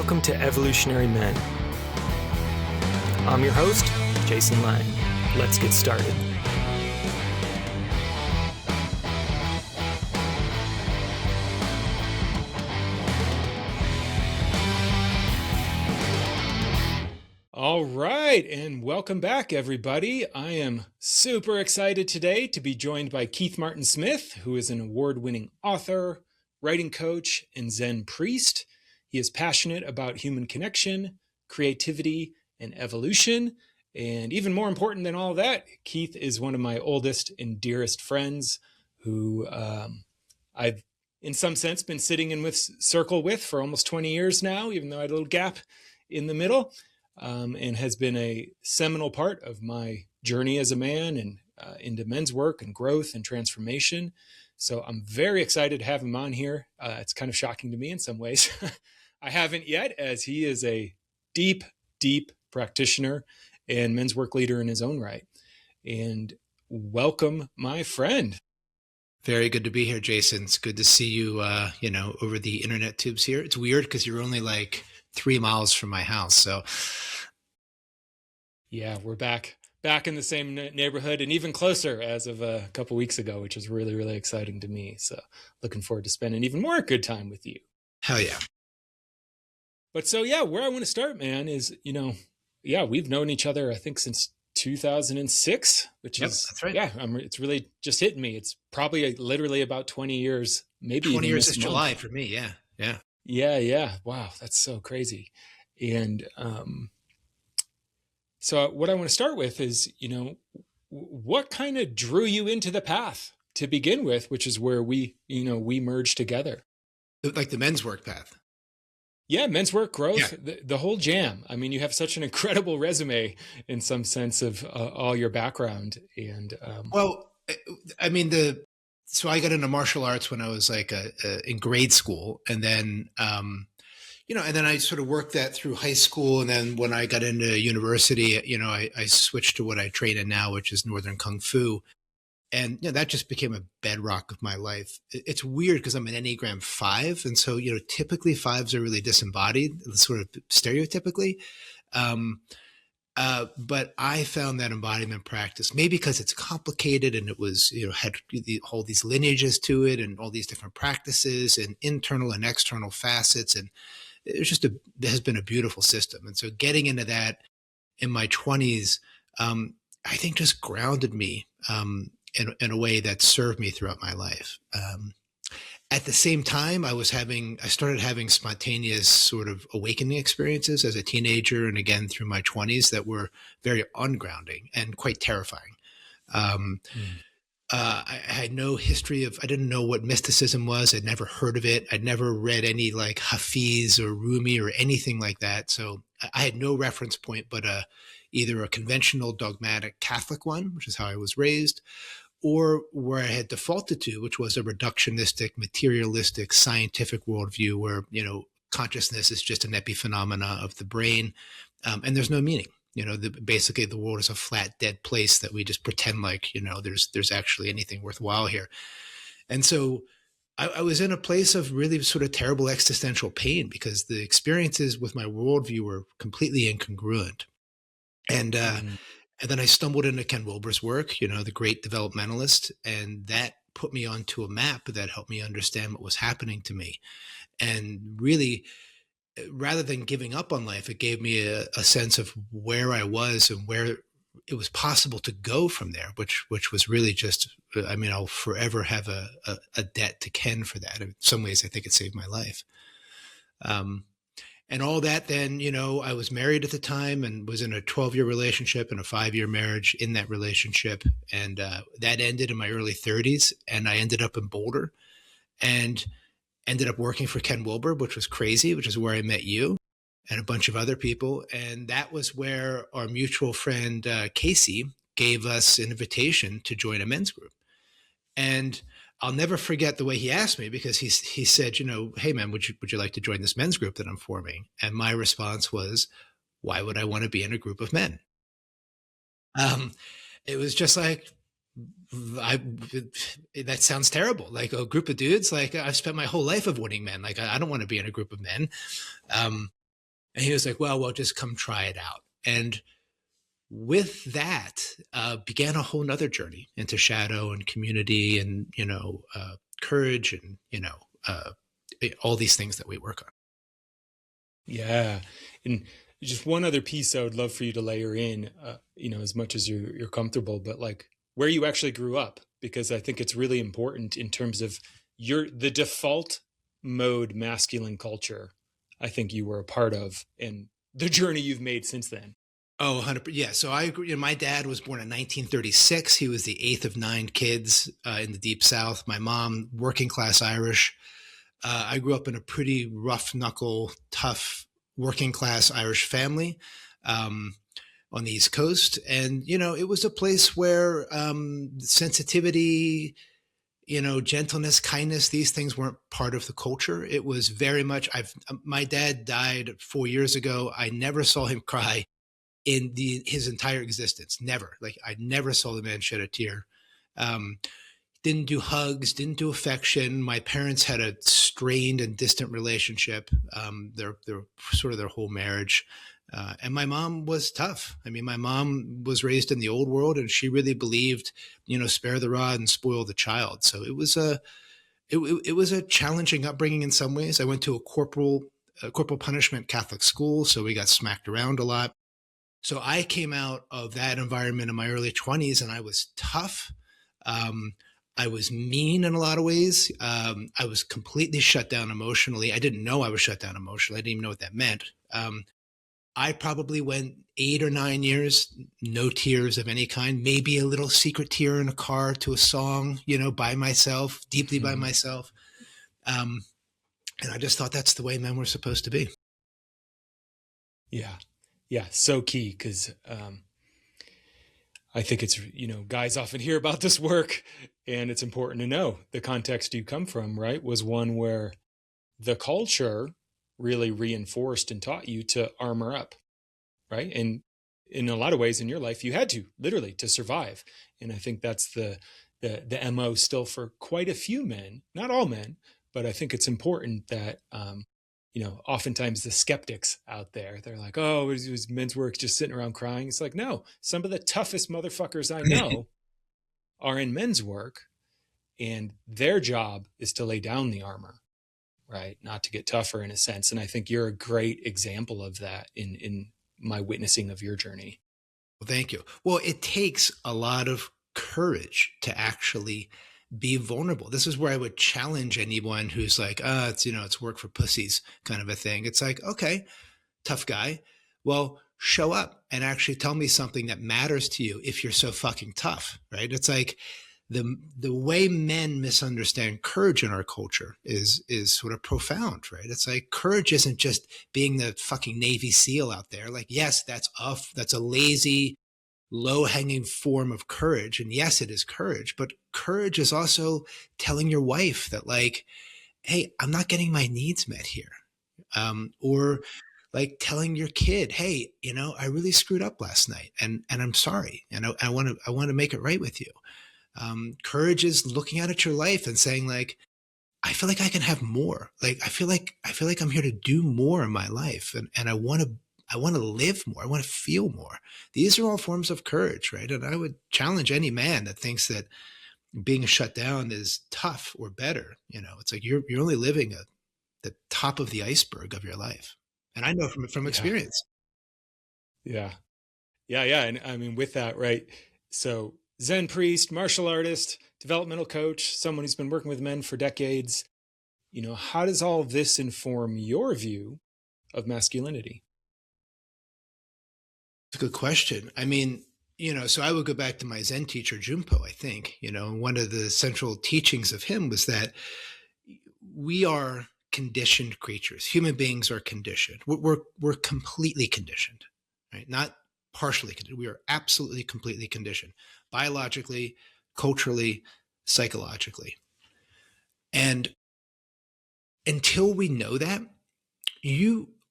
Welcome to Evolutionary Men. I'm your host, Jason Lang. Let's get started. All right, and welcome back, everybody. I am super excited today to be joined by Keith Martin Smith, who is an award-winning author, writing coach, and Zen priest. He is passionate about human connection, creativity, and evolution. And even more important than all that, Keith is one of my oldest and dearest friends who I've, in some sense, been sitting in circle with for almost 20 years now, even though I had a little gap in the middle. And has been a seminal part of my journey as a man and into men's work and growth and transformation. So I'm very excited to have him on here. It's kind of shocking to me in some ways. I haven't yet, as he is a deep, deep practitioner and men's work leader in his own right. And welcome, my friend. Very good to be here, Jason. It's good to see you, over the internet tubes here. It's weird because you're only like 3 miles from my house. So yeah, we're back in the same neighborhood and even closer as of a couple weeks ago, which is really, really exciting to me. So looking forward to spending even more good time with you. Hell yeah. But so, yeah, where I want to start, man, is, we've known each other, I think, since 2006, which is, that's right. Yeah, it's really just hitting me. It's probably literally about 20 years, maybe 20 years is July for me. Yeah. Yeah. Wow. That's so crazy. And, so what I want to start with is, what kind of drew you into the path to begin with, which is where we merged together. Like the men's work path. Yeah. Men's work growth, the whole jam. I mean, you have such an incredible resume in some sense of all your background. And, so I got into martial arts when I was like in grade school, and then, and then I sort of worked that through high school. And then when I got into university, I switched to what I train in now, which is Northern Kung Fu. And that just became a bedrock of my life. It's weird because I'm an Enneagram 5. And so, typically 5s are really disembodied, sort of stereotypically. But I found that embodiment practice, maybe because it's complicated and it was, had all these lineages to it and all these different practices and internal and external facets. And it has been a beautiful system. And so getting into that in my 20s, I think just grounded me in a way that served me throughout my life. At the same time, I started having spontaneous sort of awakening experiences as a teenager and again through my 20s that were very ungrounding and quite terrifying. I had no history I didn't know what mysticism was. I'd never heard of it. I'd never read any like Hafiz or Rumi or anything like that. So I had no reference point, but either a conventional dogmatic Catholic one, which is how I was raised, or where I had defaulted to, which was a reductionistic, materialistic, scientific worldview where, consciousness is just an epiphenomena of the brain, and there's no meaning. Basically the world is a flat, dead place that we just pretend like, there's actually anything worthwhile here. And so I was in a place of really sort of terrible existential pain because the experiences with my worldview were completely incongruent. And then I stumbled into Ken Wilber's work, the great developmentalist, and that put me onto a map that helped me understand what was happening to me. And really, rather than giving up on life, it gave me a sense of where I was and where it was possible to go from there, which was really just, I'll forever have a debt to Ken for that. In some ways, I think it saved my life. And all that, then, I was married at the time and was in a 12-year relationship and a 5-year marriage in that relationship. And that ended in my early 30s. And I ended up in Boulder and ended up working for Ken Wilber, which was crazy, which is where I met you and a bunch of other people. And that was where our mutual friend, Casey, gave us an invitation to join a men's group. And I'll never forget the way he asked me because he said, hey man, would you like to join this men's group that I'm forming? And my response was, why would I want to be in a group of men? It was just like, that sounds terrible. Like a group of dudes, like I've spent my whole life avoiding men. Like I don't want to be in a group of men. And he was like, well, just come try it out. And with that began a whole nother journey into shadow and community and, courage and, all these things that we work on. Yeah. And just one other piece I would love for you to layer in, as much as you're comfortable, but like where you actually grew up, because I think it's really important in terms of the default mode masculine culture. I think you were a part of and the journey you've made since then. Oh, 100%. Yeah. So I agree. My dad was born in 1936. He was the eighth of nine kids in the Deep South. My mom, working class Irish. I grew up in a pretty rough knuckle, tough working class Irish family on the East Coast. And, it was a place where sensitivity, gentleness, kindness, these things weren't part of the culture. It was very much, my dad died 4 years ago. I never saw him cry in his entire existence. Never. Like I never saw the man shed a tear. Didn't do hugs, didn't do affection. My parents had a strained and distant relationship. Their sort of their whole marriage. And my mom was tough. I mean, my mom was raised in the old world and she really believed, spare the rod and spoil the child. So it was a challenging upbringing in some ways. I went to a corporal punishment Catholic school. So we got smacked around a lot. So I came out of that environment in my early 20s and I was tough. I was mean in a lot of ways. I was completely shut down emotionally. I didn't know I was shut down emotionally. I didn't even know what that meant. I probably went 8 or 9 years, no tears of any kind, maybe a little secret tear in a car to a song, by myself, deeply by myself. And I just thought that's the way men were supposed to be. Yeah. Yeah. So key. Cause, I think it's, guys often hear about this work and it's important to know the context you come from, right? Was one where the culture really reinforced and taught you to armor up, right? And in a lot of ways in your life, you had to literally to survive. And I think that's the MO still for quite a few men, not all men, but I think it's important that, oftentimes the skeptics out there, they're like, oh, it was men's work just sitting around crying. It's like, no, some of the toughest motherfuckers I know are in men's work and their job is to lay down the armor, right? Not to get tougher in a sense. And I think you're a great example of that in my witnessing of your journey. Well, thank you. Well, it takes a lot of courage to actually be vulnerable. This is where I would challenge anyone who's like, it's work for pussies kind of a thing. It's like, okay, tough guy. Well, show up and actually tell me something that matters to you if you're so fucking tough, right? It's like the way men misunderstand courage in our culture is sort of profound, right? It's like courage isn't just being the fucking Navy SEAL out there. Like, yes, that's a lazy, low-hanging form of courage. And yes, it is courage, but courage is also telling your wife that like, hey, I'm not getting my needs met here. Or like telling your kid, hey, I really screwed up last night and I'm sorry. And I want to make it right with you. Courage is looking out at your life and saying like, I feel like I can have more. Like, I feel like I'm here to do more in my life. And I want to live more. I want to feel more. These are all forms of courage, right? And I would challenge any man that thinks that being shut down is tough or better. It's like you're only living at the top of the iceberg of your life. And I know from experience. Yeah. And I mean, with that, right? So Zen priest, martial artist, developmental coach, someone who's been working with men for decades. How does all of this inform your view of masculinity? It's a good question. I mean, so I would go back to my Zen teacher, Junpo, I think, one of the central teachings of him was that we are conditioned creatures. Human beings are conditioned. We're completely conditioned, right? Not partially conditioned. We are absolutely completely conditioned biologically, culturally, psychologically. And until we know that,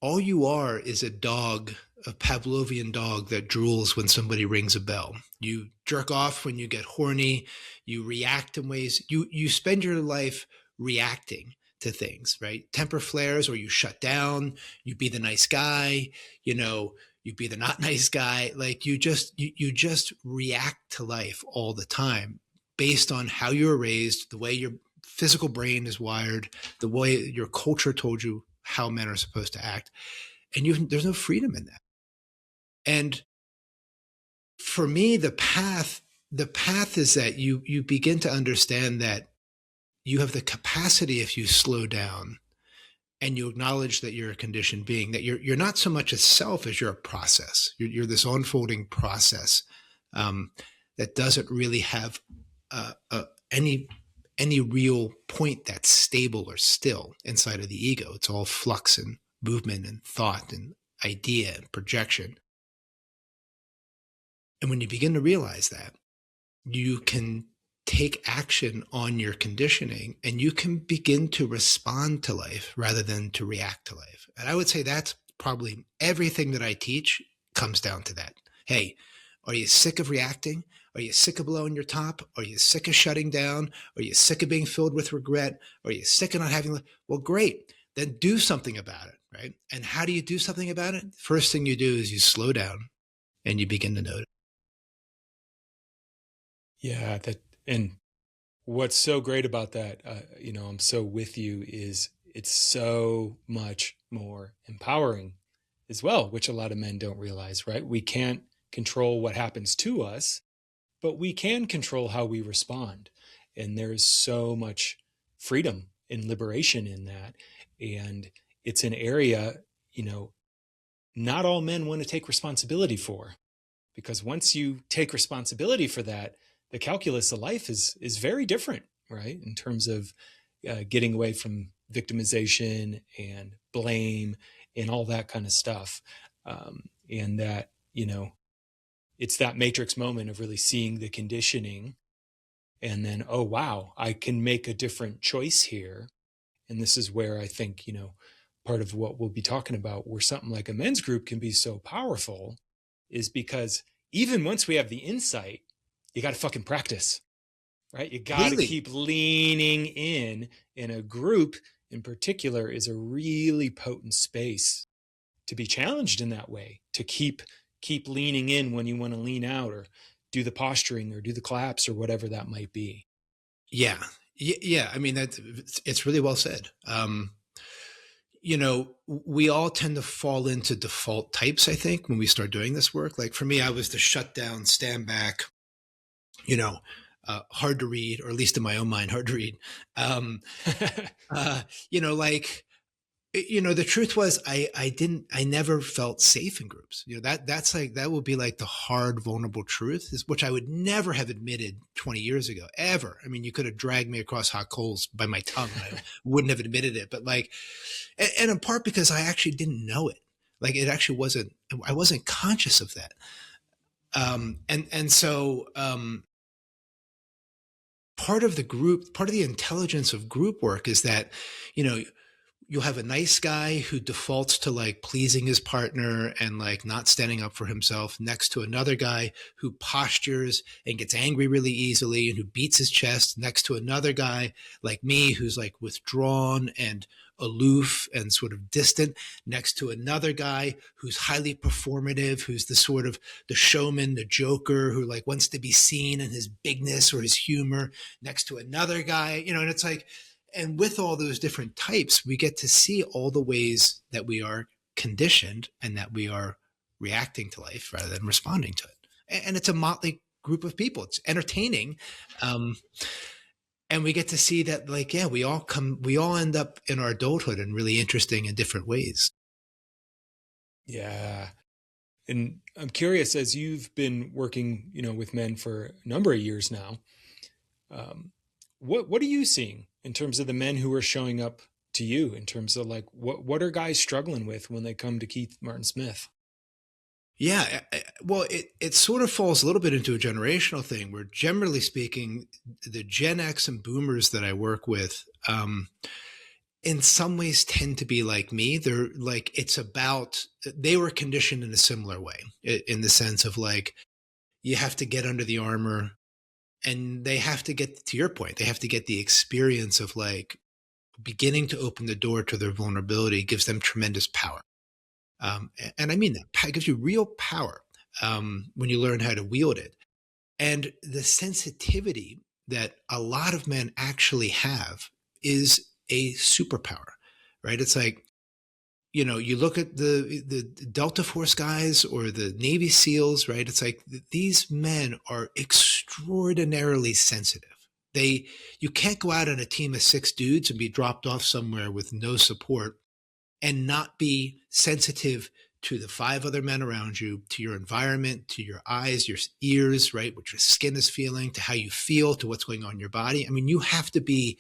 all you are is a dog, a Pavlovian dog that drools when somebody rings a bell. You jerk off when you get horny. You react in ways. You spend your life reacting to things, right? Temper flares, or you shut down, you be the nice guy, you know, you be the not nice guy. Like you just react to life all the time based on how you were raised, the way your physical brain is wired, the way your culture told you how men are supposed to act. And there's no freedom in that. And for me, the path is that you begin to understand that you have the capacity, if you slow down and you acknowledge that you're a conditioned being, that you're not so much a self as you're a process. You're this unfolding process that doesn't really have any real point that's stable or still inside of the ego. It's all flux and movement and thought and idea and projection. And when you begin to realize that, you can take action on your conditioning and you can begin to respond to life rather than to react to life. And I would say that's probably everything that I teach comes down to that. Hey, are you sick of reacting? Are you sick of blowing your top? Are you sick of shutting down? Are you sick of being filled with regret? Are you sick of not having? Well, great. Then do something about it, right? And how do you do something about it? First thing you do is you slow down and you begin to notice. Yeah, and what's so great about that, I'm so with you, is it's so much more empowering as well, which a lot of men don't realize, right? We can't control what happens to us, but we can control how we respond. And there's so much freedom and liberation in that. And it's an area, not all men want to take responsibility for, because once you take responsibility for that, the calculus of life is very different, right? In terms of getting away from victimization and blame and all that kind of stuff. And that, it's that matrix moment of really seeing the conditioning and then, oh, wow, I can make a different choice here. And this is where I think, part of what we'll be talking about, where something like a men's group can be so powerful, is because even once we have the insight, you got to fucking practice, right? You got to keep leaning in. And a group in particular is a really potent space to be challenged in that way, to keep leaning in when you want to lean out, or do the posturing or do the claps or whatever that might be. Yeah. Yeah. I mean, it's really well said. We all tend to fall into default types, I think, when we start doing this work. Like for me, I was the shut down, stand back, hard to read, or at least in my own mind, hard to read. The truth was I never felt safe in groups. That would be like the hard, vulnerable truth, which I would never have admitted 20 years ago, ever. I mean, you could have dragged me across hot coals by my tongue. I wouldn't have admitted it, but and in part because I actually didn't know it. Like it actually I wasn't conscious of that. So part of the intelligence of group work is that, you'll have a nice guy who defaults to like pleasing his partner and like not standing up for himself, next to another guy who postures and gets angry really easily and who beats his chest, next to another guy like me who's like withdrawn and aloof and sort of distant, next to another guy who's highly performative, who's the sort of the showman, the joker, who like wants to be seen in his bigness or his humor, next to another guy, and it's like, and with all those different types, we get to see all the ways that we are conditioned and that we are reacting to life rather than responding to it. And it's a motley group of people. It's entertaining. And we get to see that, like, yeah, we all end up in our adulthood in really interesting and different ways. Yeah. And I'm curious, as you've been working, with men for a number of years now, what are you seeing in terms of the men who are showing up to you, in terms of like, what are guys struggling with when they come to Keith Martin Smith? Yeah, well, it sort of falls a little bit into a generational thing where, generally speaking, the Gen X and boomers that I work with, in some ways tend to be like me. They're like, they were conditioned in a similar way, in the sense of like, you have to get under the armor, and they have to get, to your point, they have to get the experience of like beginning to open the door to their vulnerability gives them tremendous power. And I mean that. It gives you real power when you learn how to wield it. And the sensitivity that a lot of men actually have is a superpower, right? It's like, you look at the Delta Force guys or the Navy SEALs, right? It's like these men are extraordinarily sensitive. You can't go out on a team of 6 dudes and be dropped off somewhere with no support and not be sensitive to the 5 other men around you, to your environment, to your eyes, your ears, right? What your skin is feeling, to how you feel, to what's going on in your body. I mean, you have to be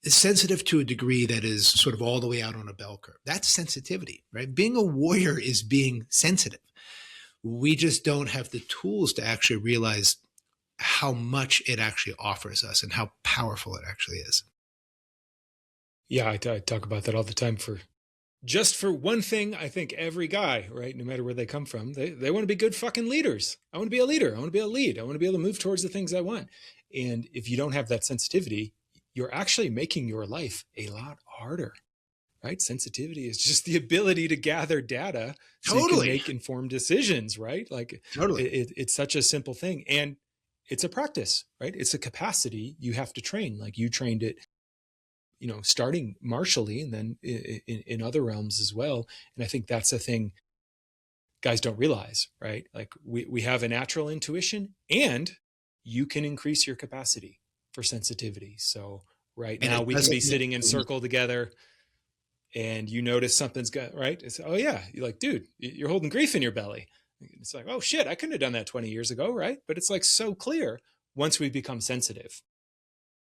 sensitive to a degree that is sort of all the way out on a bell curve. That's sensitivity, right? Being a warrior is being sensitive. We just don't have the tools to actually realize how much it actually offers us and how powerful it actually is. Yeah, I talk about that all the time. Just for one thing, I think every guy, right, no matter where they come from, they want to be good fucking leaders. I want to be a leader. I want to be a lead. I want to be able to move towards the things I want. And if you don't have that sensitivity, you're actually making your life a lot harder, right? Sensitivity is just the ability to gather data so you can make informed decisions, right? Like it's such a simple thing. And it's a practice, right? It's a capacity you have to train. Like you trained it, starting martially and then in other realms as well. And I think that's a thing guys don't realize, right? Like we have a natural intuition and you can increase your capacity for sensitivity. So right now we can be sitting in circle together and you notice something's got, right? It's, oh yeah. You're like, dude, you're holding grief in your belly. It's like, oh shit, I couldn't have done that 20 years ago, right? But it's like so clear once we become sensitive.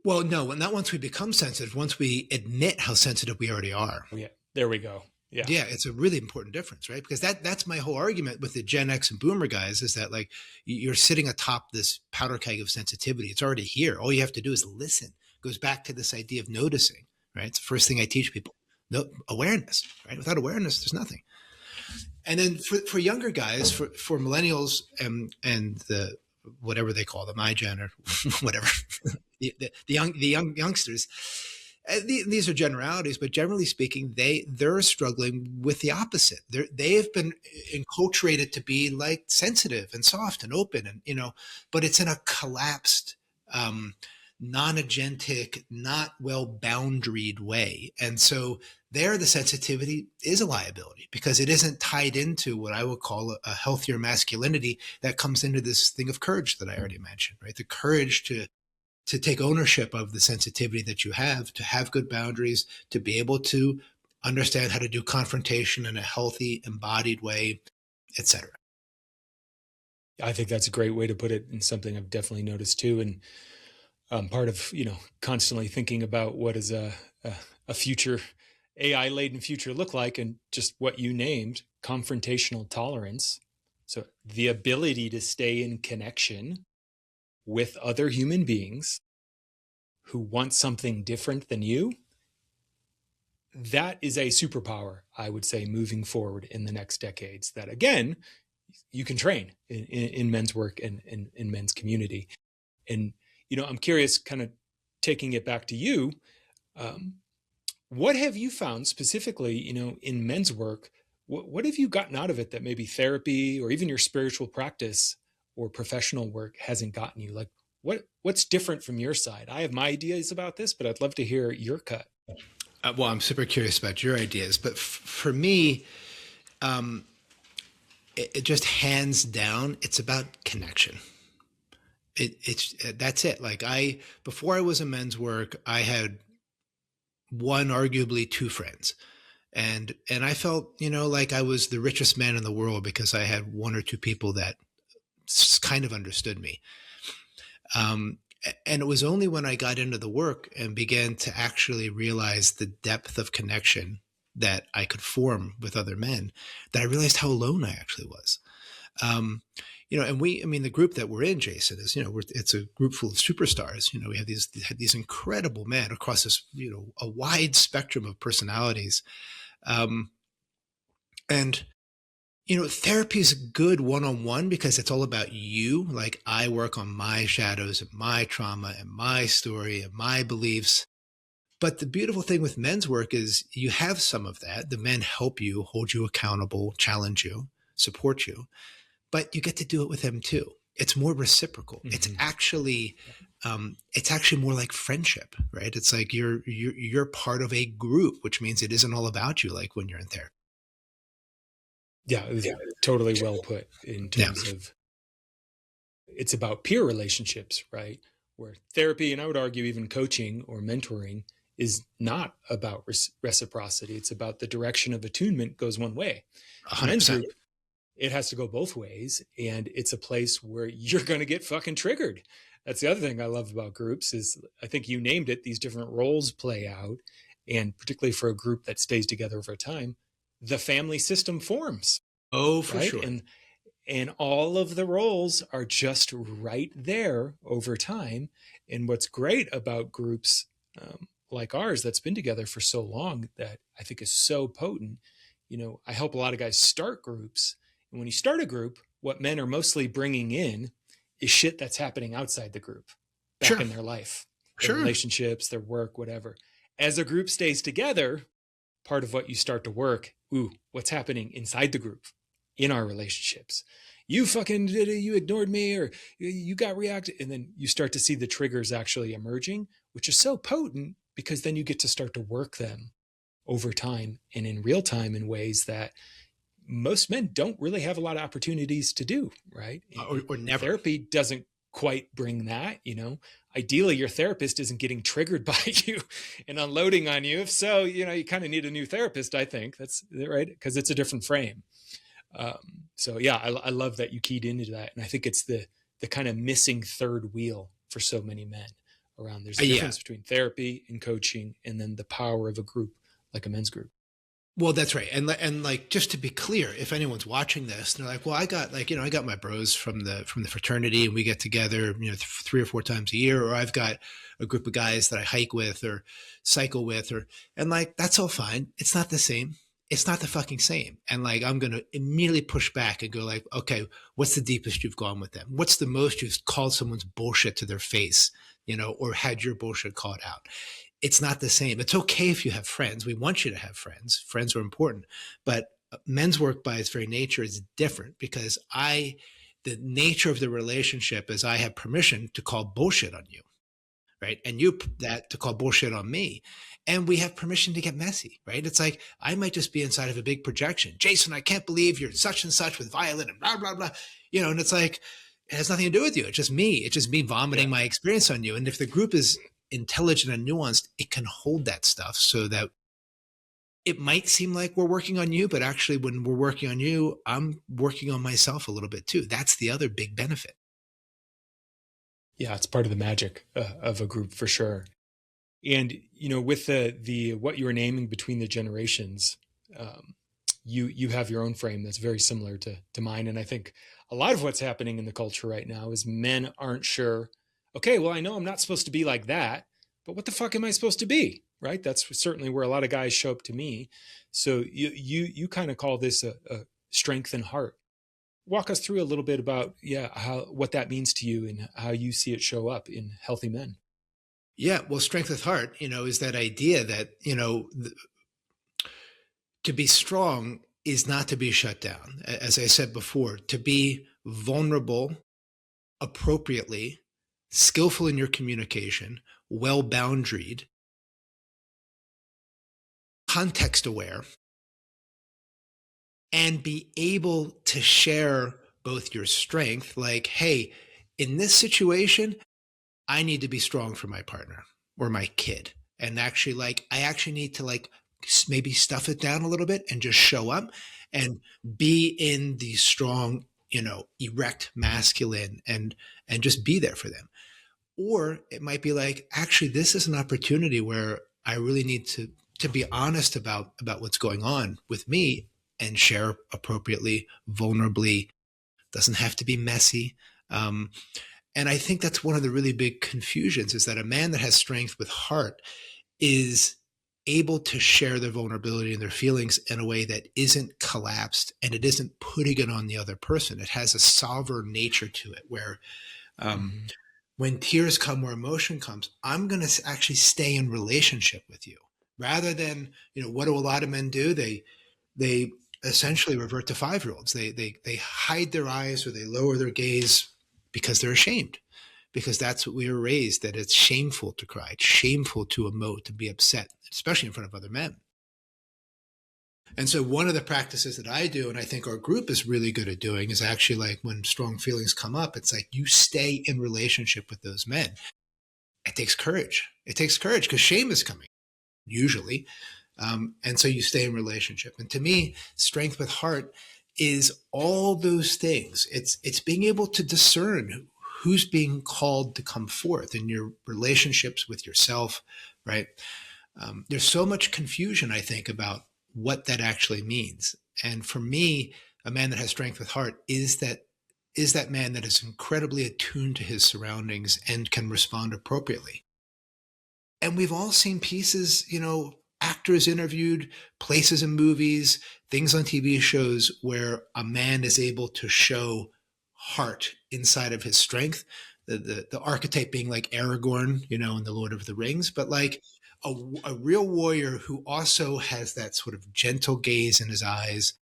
Well, no, not once we become sensitive, once we admit how sensitive we already are. Oh, yeah, there we go. Yeah. Yeah, it's a really important difference, right? Because that's my whole argument with the Gen X and Boomer guys is that like you're sitting atop this powder keg of sensitivity. It's already here. All you have to do is listen. It goes back to this idea of noticing, right? It's the first thing I teach people. No awareness, right? Without awareness, there's nothing. And then for younger guys, for millennials and the whatever they call them, iGen or whatever, the youngsters. These are generalities, but generally speaking, they're struggling with the opposite. They have been enculturated to be like sensitive and soft and open, and but it's in a collapsed, non-agentic, not well boundaried way, and so there the sensitivity is a liability because it isn't tied into what I would call a healthier masculinity that comes into this thing of courage that I already mentioned, right? The courage to take ownership of the sensitivity that you have, to have good boundaries, to be able to understand how to do confrontation in a healthy, embodied way, etc. I think that's a great way to put it, and something I've definitely noticed too. And part of, constantly thinking about what does a future AI-laden future look like, and just what you named, confrontational tolerance. So the ability to stay in connection with other human beings who want something different than you, that is a superpower, I would say, moving forward in the next decades, that again, you can train in men's work and in men's community. And, I'm curious, kind of taking it back to you, what have you found specifically, in men's work? What have you gotten out of it that maybe therapy or even your spiritual practice or professional work hasn't gotten you? Like, what's different from your side? I have my ideas about this, but I'd love to hear your cut. Well, I'm super curious about your ideas, but for me, it just hands down, it's about connection. That's it. Like before I was in men's work, I had one, arguably two friends. And I felt, like I was the richest man in the world because I had one or two people that kind of understood me. And it was only when I got into the work and began to actually realize the depth of connection that I could form with other men that I realized how alone I actually was. And the group that we're in, Jason, is, it's a group full of superstars. We have these incredible men across this, a wide spectrum of personalities. Therapy is good one-on-one because it's all about you. Like I work on my shadows and my trauma and my story and my beliefs. But the beautiful thing with men's work is you have some of that. The men help you, hold you accountable, challenge you, support you, but you get to do it with them too. It's more reciprocal. Mm-hmm. It's actually more like friendship, right? It's like you're part of a group, which means it isn't all about you, like when you're in therapy. Yeah, it was totally well put in Yeah, terms of it's about peer relationships, right? Where therapy, and I would argue even coaching or mentoring, is not about reciprocity. It's about the direction of attunement goes one way. The men's 100%. group, it has to go both ways. And it's a place where you're going to get fucking triggered. That's the other thing I love about groups is I think you named it, these different roles play out. And particularly for a group that stays together over time, the family system forms, Oh, for right? sure. And all of the roles are just right there over time. And what's great about groups like ours that's been together for so long that I think is so potent, I help a lot of guys start groups. And when you start a group, what men are mostly bringing in is shit that's happening outside the group back Sure. in their life, their Sure. relationships, their work, whatever. As a group stays together, part of what you start to work, what's happening inside the group in our relationships. You fucking did it, you ignored me, or you got reacted. And then you start to see the triggers actually emerging, which is so potent because then you get to start to work them over time and in real time in ways that most men don't really have a lot of opportunities to do, right? Or never. Therapy doesn't quite bring that, Ideally, your therapist isn't getting triggered by you and unloading on you. If so, you kind of need a new therapist, I think. That's right, because it's a different frame. So yeah, I love that you keyed into that. And I think it's the kind of missing third wheel for so many men around. There's a difference between therapy and coaching and then the power of a group like a men's group. Well, that's right. And like, just to be clear, if anyone's watching this, they're like, well, I got my bros from the fraternity and we get together, 3 or 4 times a year, or I've got a group of guys that I hike with or cycle with, and like, that's all fine. It's not the same. It's not the fucking same. And like, I'm going to immediately push back and go like, okay, what's the deepest you've gone with them? What's the most you've called someone's bullshit to their face, or had your bullshit called out? It's not the same. It's okay if you have friends. We want you to have friends. Friends are important. But men's work by its very nature is different because the nature of the relationship is I have permission to call bullshit on you, right? And you that to call bullshit on me. And we have permission to get messy, right? It's like, I might just be inside of a big projection. Jason, I can't believe you're such and such with Violet and blah, blah, blah. And it's like, it has nothing to do with you. It's just me. It's just me vomiting my experience on you. And if the group is intelligent and nuanced, it can hold that stuff so that it might seem like we're working on you, but actually when we're working on you, I'm working on myself a little bit too. That's the other big benefit. Yeah, it's part of the magic of a group for sure. And with the what you were naming between the generations, you have your own frame that's very similar to mine. And I think a lot of what's happening in the culture right now is men aren't sure. Okay, well, I know I'm not supposed to be like that, but what the fuck am I supposed to be? Right? That's certainly where a lot of guys show up to me. So you kind of call this a strength and heart. Walk us through a little bit about what that means to you and how you see it show up in healthy men. Yeah, well, strength with heart, is that idea that to be strong is not to be shut down. As I said before, to be vulnerable appropriately, skillful in your communication, well boundaried, context aware, and be able to share both your strength, like, hey, in this situation, I need to be strong for my partner or my kid. And actually, like, I actually need to like maybe stuff it down a little bit and just show up and be in the strong, erect masculine and just be there for them. Or it might be like, actually, this is an opportunity where I really need to be honest about what's going on with me and share appropriately, vulnerably. Doesn't have to be messy. And I think that's one of the really big confusions is that a man that has strength with heart is able to share their vulnerability and their feelings in a way that isn't collapsed and it isn't putting it on the other person. It has a sovereign nature to it where when tears come or emotion comes, I'm going to actually stay in relationship with you rather than, what do a lot of men do? They essentially revert to 5-year-olds. They hide their eyes or they lower their gaze because they're ashamed, because that's what we were raised, that it's shameful to cry. It's shameful to emote, to be upset, especially in front of other men. And so one of the practices that I do, and I think our group is really good at doing, is actually like when strong feelings come up, it's like you stay in relationship with those men. It takes courage. It takes courage because shame is coming, usually. And so you stay in relationship. And to me, strength with heart is all those things. It's being able to discern who's being called to come forth in your relationships with yourself, right? There's so much confusion, I think, about what that actually means. And for me, a man that has strength with heart is that man that is incredibly attuned to his surroundings and can respond appropriately. And we've all seen pieces, actors interviewed, places in movies, things on TV shows where a man is able to show heart inside of his strength. The archetype being like Aragorn, in the Lord of the Rings, but like a real warrior who also has that sort of gentle gaze in his eyes,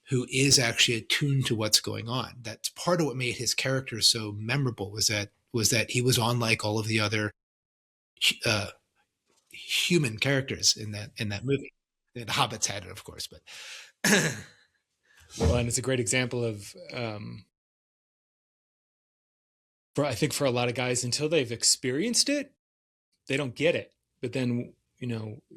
who is actually attuned to what's going on. That's part of what made his character so memorable, was that he was unlike all of the other human characters in that movie. The hobbits had it, of course, but well, and it's a great example of I think for a lot of guys, until they've experienced it, they don't get it. But then,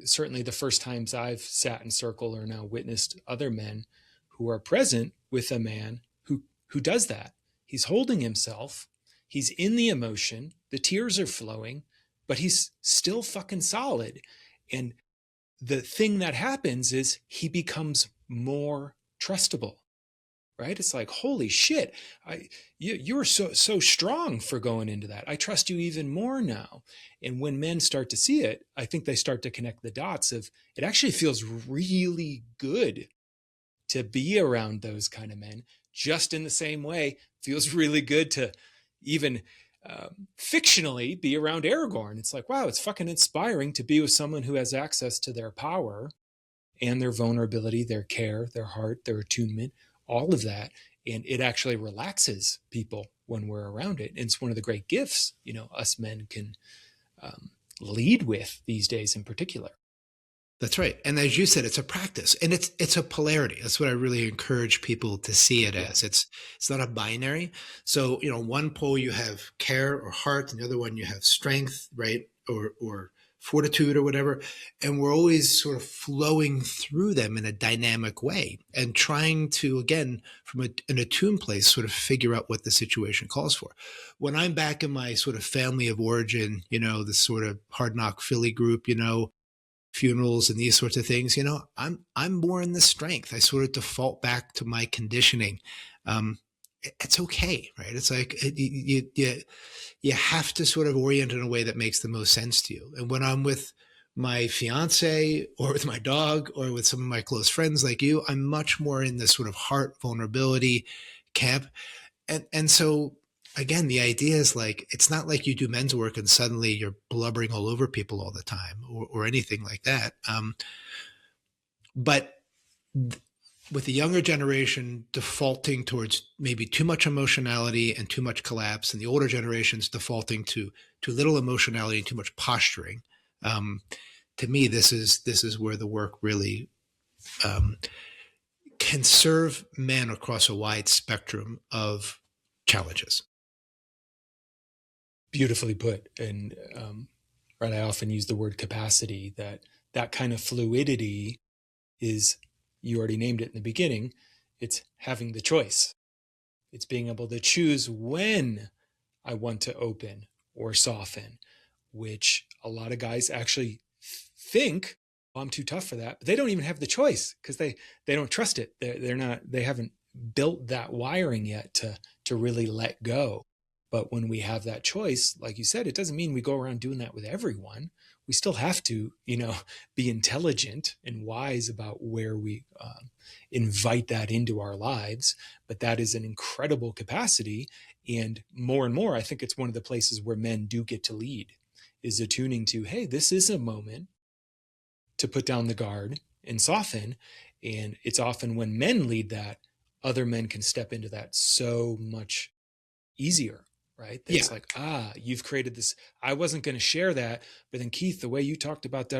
certainly the first times I've sat in circle or now witnessed other men who are present with a man who does that. He's holding himself. He's in the emotion. The tears are flowing, but he's still fucking solid. And the thing that happens is he becomes more trustable, right? It's like, holy shit, you're so strong for going into that. I trust you even more now. And when men start to see it, I think they start to connect the dots of it actually feels really good to be around those kind of men, just in the same way feels really good to even fictionally be around Aragorn. It's like, wow, it's fucking inspiring to be with someone who has access to their power and their vulnerability, their care, their heart, their attunement, all of that. And it actually relaxes people when we're around it. And it's one of the great gifts, us men can lead with these days in particular. That's right. And as you said, it's a practice, and it's a polarity. That's what I really encourage people to see it as. It's not a binary. So, one pole you have care or heart, and the other one you have strength, right? Or fortitude or whatever. And we're always sort of flowing through them in a dynamic way and trying to, again, from an attuned place, sort of figure out what the situation calls for. When I'm back in my sort of family of origin, this sort of hard knock Philly group, funerals and these sorts of things, I'm more in the strength. I sort of default back to my conditioning. It's okay, right? It's like you have to sort of orient in a way that makes the most sense to you. And when I'm with my fiance or with my dog or with some of my close friends like you, I'm much more in this sort of heart vulnerability camp. And so again, the idea is like, it's not like you do men's work and suddenly you're blubbering all over people all the time or anything like that. But with the younger generation defaulting towards maybe too much emotionality and too much collapse, and the older generations defaulting to too little emotionality and too much posturing, to me, this is where the work really can serve men across a wide spectrum of challenges. Beautifully put. And right, I often use the word capacity, that kind of fluidity is, you already named it in the beginning, it's having the choice. It's being able to choose when I want to open or soften, which a lot of guys actually think, oh, I'm too tough for that. But they don't even have the choice because they don't trust it. They haven't built that wiring yet to really let go. But when we have that choice, like you said, it doesn't mean we go around doing that with everyone. We still have to, be intelligent and wise about where we invite that into our lives. But that is an incredible capacity. And more, I think it's one of the places where men do get to lead, is attuning to, hey, this is a moment to put down the guard and soften. And it's often when men lead that, other men can step into that so much easier, right? Yeah. It's like, you've created this. I wasn't going to share that, but then Keith, the way you talked about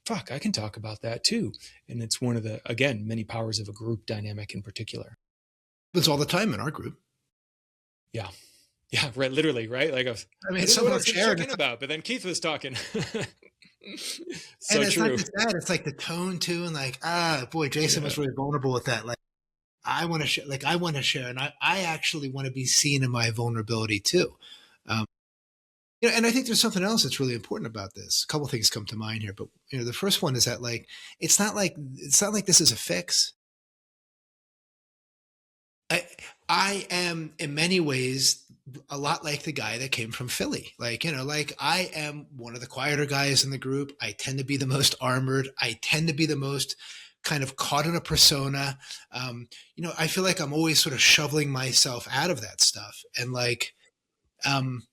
fuck, I can talk about that too. And it's one of the, again, many powers of a group dynamic in particular. It's all the time in our group. Yeah. Yeah, right. Literally, right? Like, I mean, someone was sharing about, but then Keith was talking. So and it's true. not just that; it's like the tone too, and like, boy, Jason was really vulnerable with that. Like, I want to share, and I actually want to be seen in my vulnerability too. And I think there's something else that's really important about this. A couple of things come to mind here, but the first one is that like, it's not like this is a fix. I am in many ways a lot like the guy that came from Philly. Like, like I am one of the quieter guys in the group. I tend to be the most armored. I tend to be the most kind of caught in a persona. I feel like I'm always sort of shoveling myself out of that stuff. And like, I'm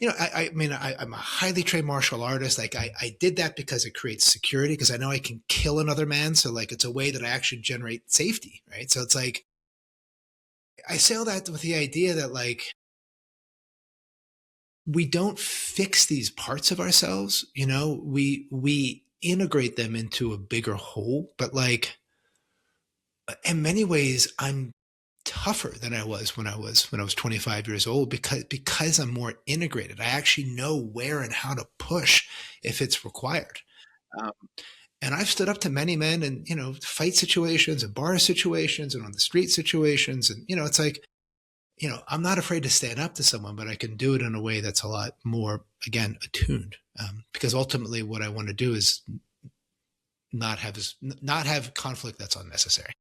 a highly trained martial artist. Like I did that because it creates security, because I know I can kill another man. So like, it's a way that I actually generate safety. Right. So it's like, I say all that with the idea that like, we don't fix these parts of ourselves, we integrate them into a bigger whole. But like, in many ways, I'm tougher than I was when I was 25 years old, because I'm more integrated. I actually know where and how to push if it's required. And I've stood up to many men in, fight situations and bar situations and on the street situations. And, it's like, I'm not afraid to stand up to someone, but I can do it in a way that's a lot more, again, attuned. Because ultimately what I want to do is not have conflict that's unnecessary.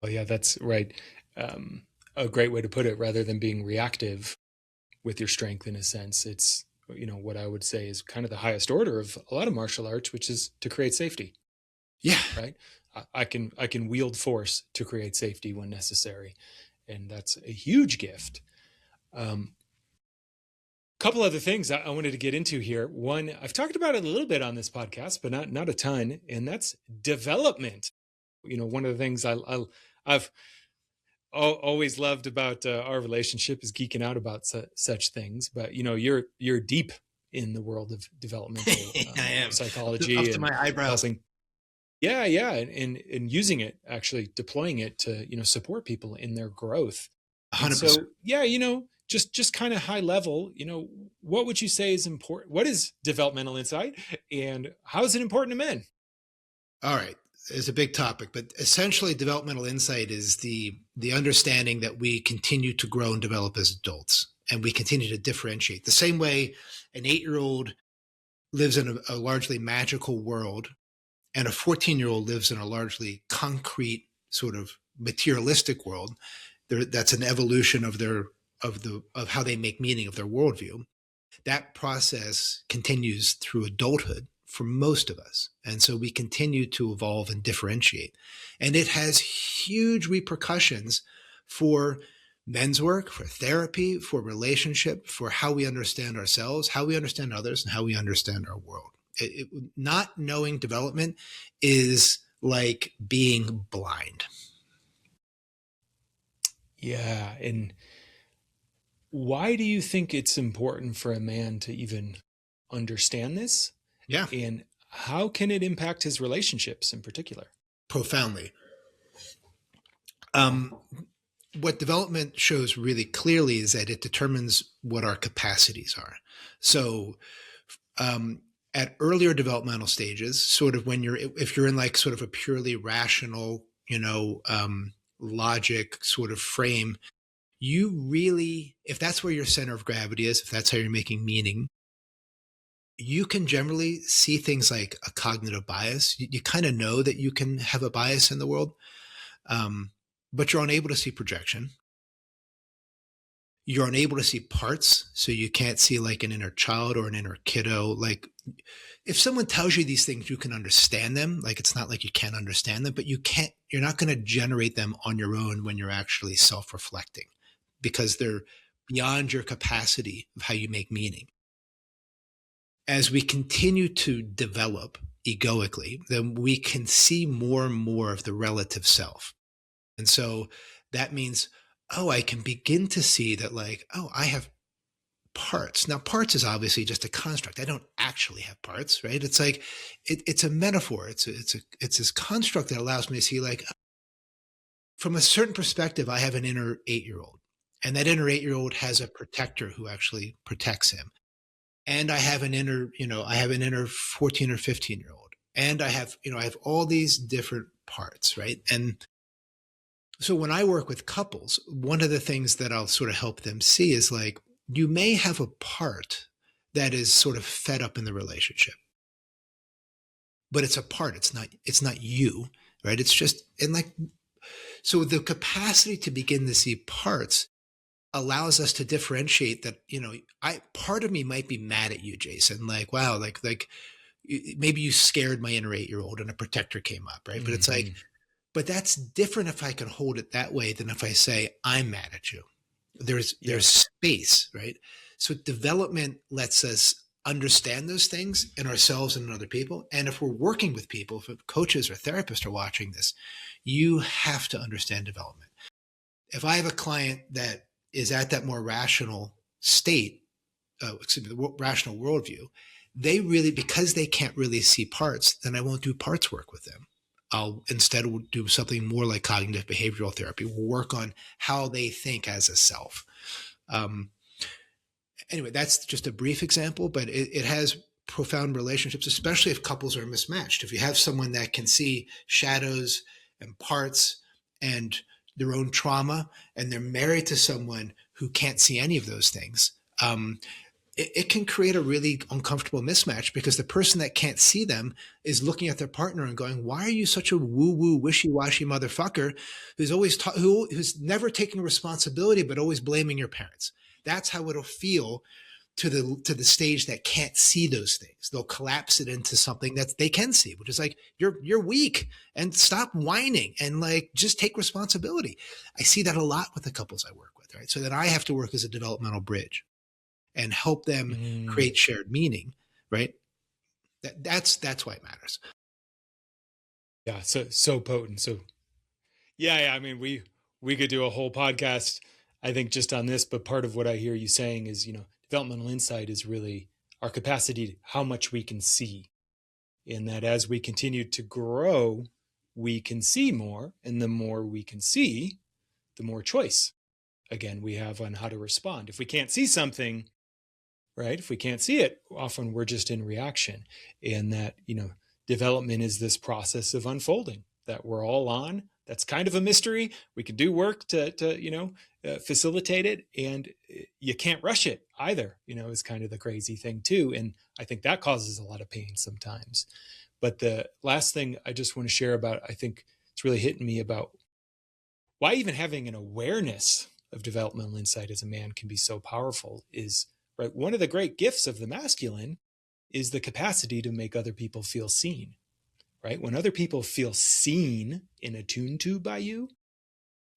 Oh yeah, that's right. A great way to put it, rather than being reactive with your strength, in a sense, it's, what I would say is kind of the highest order of a lot of martial arts, which is to create safety. Yeah. Right. I can wield force to create safety when necessary. And that's a huge gift. Couple other things I wanted to get into here. One, I've talked about it a little bit on this podcast, but not a ton. And that's development. One of the things I've always loved about our relationship is geeking out about such things. But you're deep in the world of developmental I am. psychology up to my eyebrows. Yeah, and using it, actually deploying it to support people in their growth. 100%. So just kind of high level, what would you say is important? What is developmental insight, and how is it important to men? All right. It's a big topic, but essentially developmental insight is the understanding that we continue to grow and develop as adults, and we continue to differentiate. The same way an 8-year-old lives in a largely magical world, and a 14-year-old lives in a largely concrete, sort of materialistic world. That's an evolution of how they make meaning of their worldview. That process continues through adulthood for most of us. And so we continue to evolve and differentiate. And it has huge repercussions for men's work, for therapy, for relationship, for how we understand ourselves, how we understand others, and how we understand our world. Not knowing development is like being blind. Yeah. And why do you think it's important for a man to even understand this? Yeah. And how can it impact his relationships in particular? Profoundly. What development shows really clearly is that it determines what our capacities are. So, at earlier developmental stages, sort of if you're in like sort of a purely rational, logic sort of frame, you really, if that's where your center of gravity is, if that's how you're making meaning, you can generally see things like a cognitive bias. You kind of know that you can have a bias in the world, but you're unable to see projection. you're unable to see parts. So you can't see like an inner child or an inner kiddo. Like if someone tells you these things, you can understand them. Like it's not like you can't understand them, but you're not going to generate them on your own when you're actually self-reflecting because they're beyond your capacity of how you make meaning. As we continue to develop egoically, then we can see more and more of the relative self. And so that means, oh, I can begin to see that, like, oh, I have parts. Now, parts is obviously just a construct. I don't actually have parts, right? It's like it's a metaphor. It's this construct that allows me to see, like, from a certain perspective, I have an inner 8-year-old, and that inner 8-year-old has a protector who actually protects him. And I have an inner, I have an inner 14 or 15-year-old, and I have all these different parts, right? And so when I work with couples, one of the things that I'll sort of help them see is like, you may have a part that is sort of fed up in the relationship, but it's a part. It's not you, right? It's just, and like, so the capacity to begin to see parts allows us to differentiate that, part of me might be mad at you, Jason. Like, wow, like maybe you scared my inner 8-year-old and a protector came up, right? But it's like, but that's different if I can hold it that way than if I say, I'm mad at you. There's space, right? So development lets us understand those things in ourselves and in other people. And if we're working with people, if coaches or therapists are watching this, you have to understand development. If I have a client that is at that more rational state, the rational worldview, they really, because they can't really see parts, then I won't do parts work with them. I'll instead do something more like cognitive behavioral therapy. We'll work on how they think as a self. Anyway, that's just a brief example, but it has profound relationships, especially if couples are mismatched. If you have someone that can see shadows and parts and their own trauma, and they're married to someone who can't see any of those things, it can create a really uncomfortable mismatch because the person that can't see them is looking at their partner and going, why are you such a woo-woo, wishy-washy motherfucker who's never taking responsibility but always blaming your parents? That's how it'll feel to the stage that can't see those things. They'll collapse it into something that they can see, which is like, you're weak and stop whining and like, just take responsibility. I see that a lot with the couples I work with, right? So then I have to work as a developmental bridge and help them create shared meaning, right? That's why it matters. Yeah, so potent. So yeah. I mean, we could do a whole podcast, I think, just on this. But part of what I hear you saying is, developmental insight is really our capacity, how much we can see, and that as we continue to grow, we can see more, and the more we can see, the more choice, again, we have on how to respond. If we can't see something, right? If we can't see it, often we're just in reaction. And that, development is this process of unfolding that we're all on. That's kind of a mystery. We can do work to facilitate it, and you can't rush it either, is kind of the crazy thing too. And I think that causes a lot of pain sometimes. But the last thing I just want to share about, I think it's really hitting me about why even having an awareness of developmental insight as a man can be so powerful is, right, one of the great gifts of the masculine is the capacity to make other people feel seen, right? When other people feel seen and attuned to by you,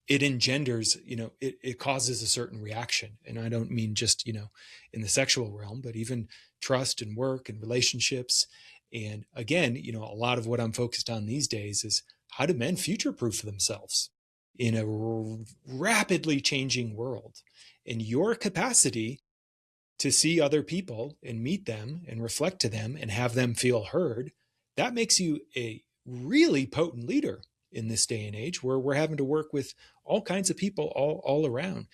it engenders, it causes a certain reaction. And I don't mean just, in the sexual realm, but even trust and work and relationships. And again, a lot of what I'm focused on these days is how do men future-proof themselves in a rapidly changing world. And your capacity to see other people and meet them and reflect to them and have them feel heard, that makes you a really potent leader in this day and age where we're having to work with all kinds of people all around.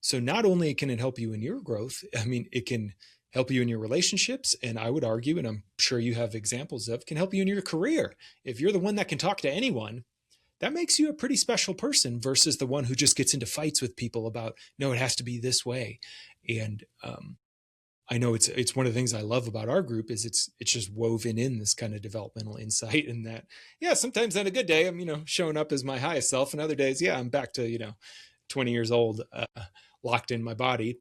So not only can it help you in your growth, I mean, it can help you in your relationships. And I would argue, and I'm sure you have examples of, can help you in your career. If you're the one that can talk to anyone, that makes you a pretty special person versus the one who just gets into fights with people about, no, it has to be this way. And I know it's one of the things I love about our group is it's just woven in this kind of developmental insight, and that, yeah, sometimes on a good day, I'm, showing up as my highest self, and other days, yeah, I'm back to, 20 years old, locked in my body.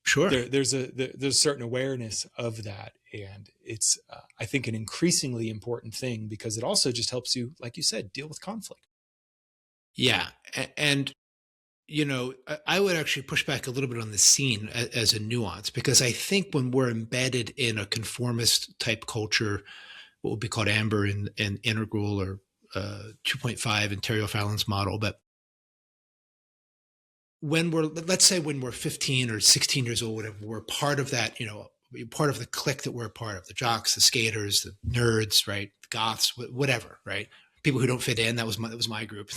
Sure. There's a certain awareness of that, and it's I think an increasingly important thing, because it also just helps you, like you said, deal with conflict. Yeah. And, I would actually push back a little bit on the scene as a nuance, because I think when we're embedded in a conformist type culture, what would be called Amber and Integral, or 2.5 in Terry O'Fallon's model. But let's say when we're 15 or 16 years old, whatever, we're part of that, part of the clique that we're a part of, the jocks, the skaters, the nerds, right? The goths, whatever, right? People who don't fit in. That was my group.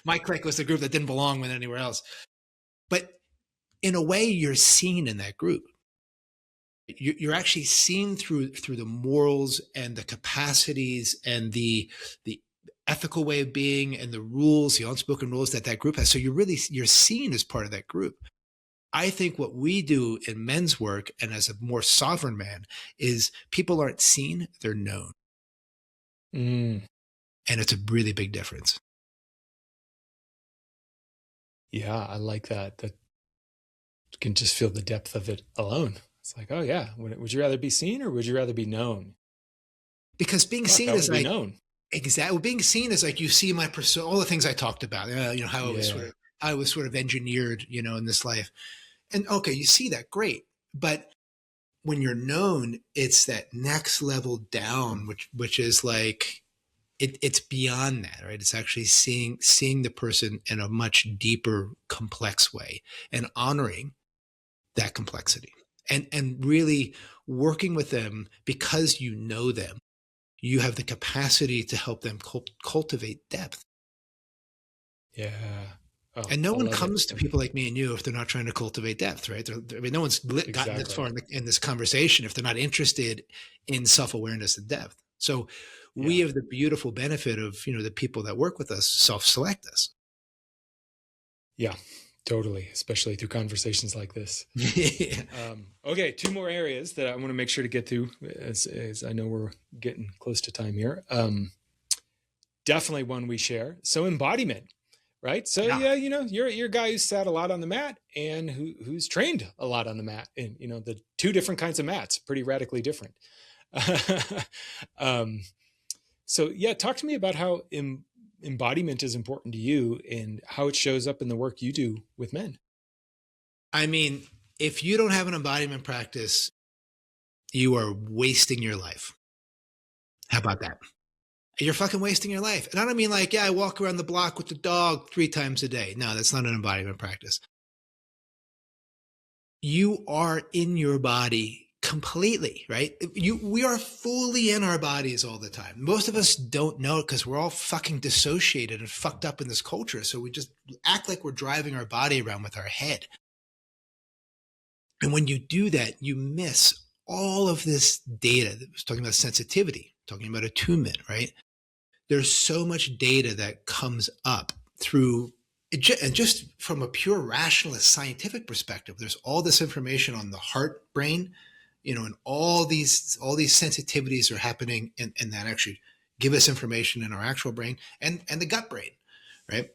My clique was the group that didn't belong with anywhere else. But in a way, you're seen in that group. You're actually seen through the morals and the capacities and the ethical way of being and the rules, the unspoken rules that group has. So you're seen as part of that group. I think what we do in men's work, and as a more sovereign man, is people aren't seen, they're known. Mm. And it's a really big difference. Yeah, I like that. That you can just feel the depth of it alone. It's like, oh yeah, would you rather be seen, or would you rather be known? Because being seen is like known. Exactly. Being seen is like, you see my persona, all the things I talked about, how I was sort of engineered, in this life. And okay, you see that, great. But when you're known, it's that next level down, which is like, it's beyond that, right? It's actually seeing the person in a much deeper, complex way, and honoring that complexity, and really working with them, because you know them. You have the capacity to help them cultivate depth. Yeah. Oh, and no one comes to people like me and you if they're not trying to cultivate depth, right? No one's gotten this far in this conversation if they're not interested in self-awareness and depth. So we have the beautiful benefit of, the people that work with us self-select us. Yeah, totally. Especially through conversations like this. Okay. 2 more areas that I want to make sure to get to, as I know we're getting close to time here. Definitely one we share. So embodiment, right? So you're a guy who's sat a lot on the mat, and who's trained a lot on the mat, and the 2 different kinds of mats, pretty radically different. So yeah, talk to me about how embodiment is important to you, and how it shows up in the work you do with men. I mean, if you don't have an embodiment practice, you are wasting your life. How about that? You're fucking wasting your life. And I don't mean like, I walk around the block with the dog 3 times a day. No, that's not an embodiment practice. You are in your body completely, right? We are fully in our bodies all the time. Most of us don't know it, because we're all fucking dissociated and fucked up in this culture. So we just act like we're driving our body around with our head. And when you do that, you miss all of this data that was talking about sensitivity, talking about attunement, right? There's so much data that comes up through and just from a pure rationalist scientific perspective. There's all this information on the heart, brain, and all these sensitivities are happening, and that actually give us information in our actual brain and the gut brain, right?